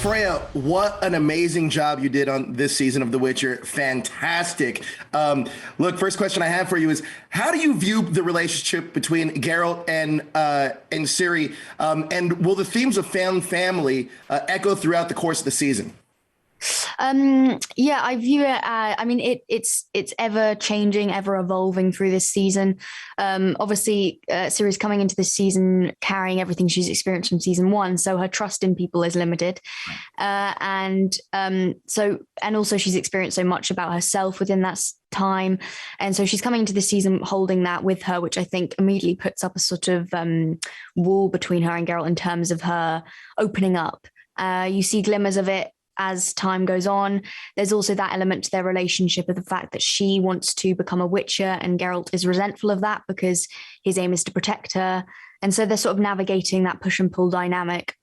Freya, what an amazing job you did on this season of The Witcher. Fantastic. Look, first question I have for you is, how do you view the relationship between Geralt and Ciri? And will the themes of found family echo throughout the course of the season? Yeah, I view it I mean it's ever changing, ever evolving through this season. Obviously Ciri's coming into this season carrying everything she's experienced from season one, so her trust in people is limited. And also she's experienced so much about herself within that time, and so she's coming into the season holding that with her, which I think immediately puts up a sort of wall between her and Geralt in terms of her opening up. You see glimmers of it as time goes on. There's also that element to their relationship of the fact that she wants to become a Witcher and Geralt is resentful of that because his aim is to protect her. And so they're sort of navigating that push and pull dynamic,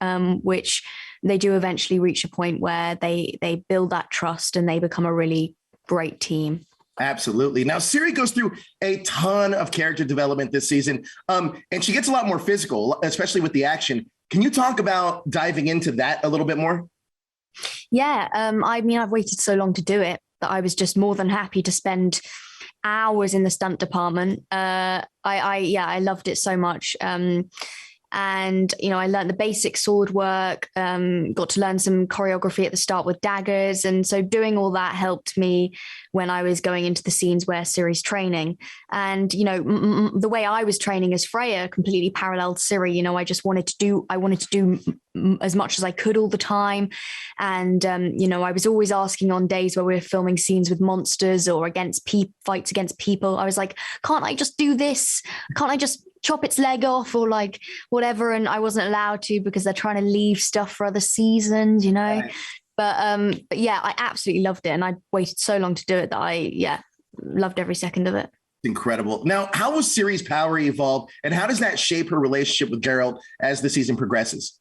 which they do eventually reach a point where they build that trust and they become a really great team. Absolutely. Now, Ciri goes through a ton of character development this season, and she gets a lot more physical, especially with the action. Can you talk about diving into that a little bit more? Yeah, I mean, I've waited so long to do it that I was just more than happy to spend hours in the stunt department. I loved it so much. And, you know, I learned the basic sword work, got to learn some choreography at the start with daggers. And so doing all that helped me when I was going into the scenes where Ciri's training. And, you know, the way I was training as Freya completely paralleled Ciri. You know, I wanted to do as much as I could all the time. And, you know, I was always asking on days where we were filming scenes with monsters or fights against people. I was like, can't I just do this? Can't I just chop its leg off or like whatever? And I wasn't allowed to because they're trying to leave stuff for other seasons, you know. Right. But yeah, I absolutely loved it, and I waited so long to do it that I loved every second of it. Incredible. Now, how will Siris Power evolve, and how does that shape her relationship with Geralt as the season progresses?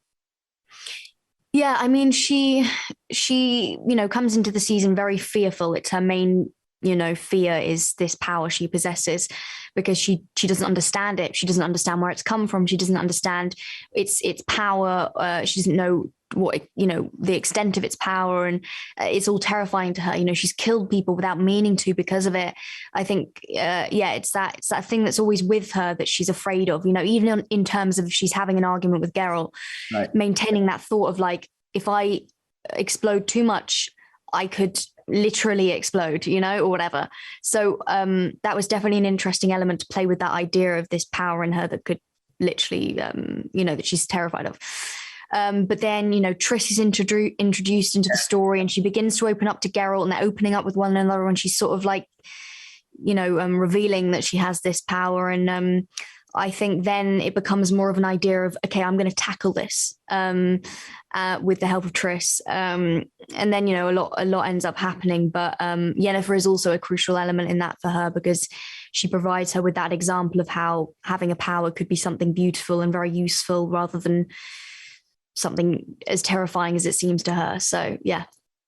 Yeah, I mean, she you know, comes into the season very fearful. It's her main, you know, fear is this power she possesses, because she doesn't understand it. She doesn't understand where it's come from. She doesn't understand its power. She doesn't know what, you know, the extent of its power, and it's all terrifying to her. You know, she's killed people without meaning to because of it. I think, it's that thing that's always with her that she's afraid of. You know, even in terms of she's having an argument with Geralt, right, maintaining that thought of like, if I explode too much, I could literally explode, you know, or whatever. So that was definitely an interesting element to play with, that idea of this power in her that could literally, you know, that she's terrified of. But then, you know, Triss is introduced into the story, and she begins to open up to Geralt, and they're opening up with one another, and she's sort of like, you know, revealing that she has this power. And I think then it becomes more of an idea of, okay, I'm going to tackle this with the help of Triss. And then, you know, a lot ends up happening. But Yennefer is also a crucial element in that for her, because she provides her with that example of how having a power could be something beautiful and very useful rather than something as terrifying as it seems to her. So, yeah.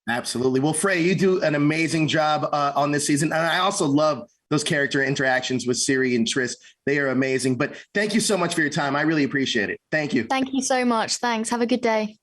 Absolutely. Well, Freya, you do an amazing job on this season. And I also love those character interactions with Ciri and Triss. They are amazing. But thank you so much for your time. I really appreciate it. Thank you. Thank you so much. Thanks. Have a good day.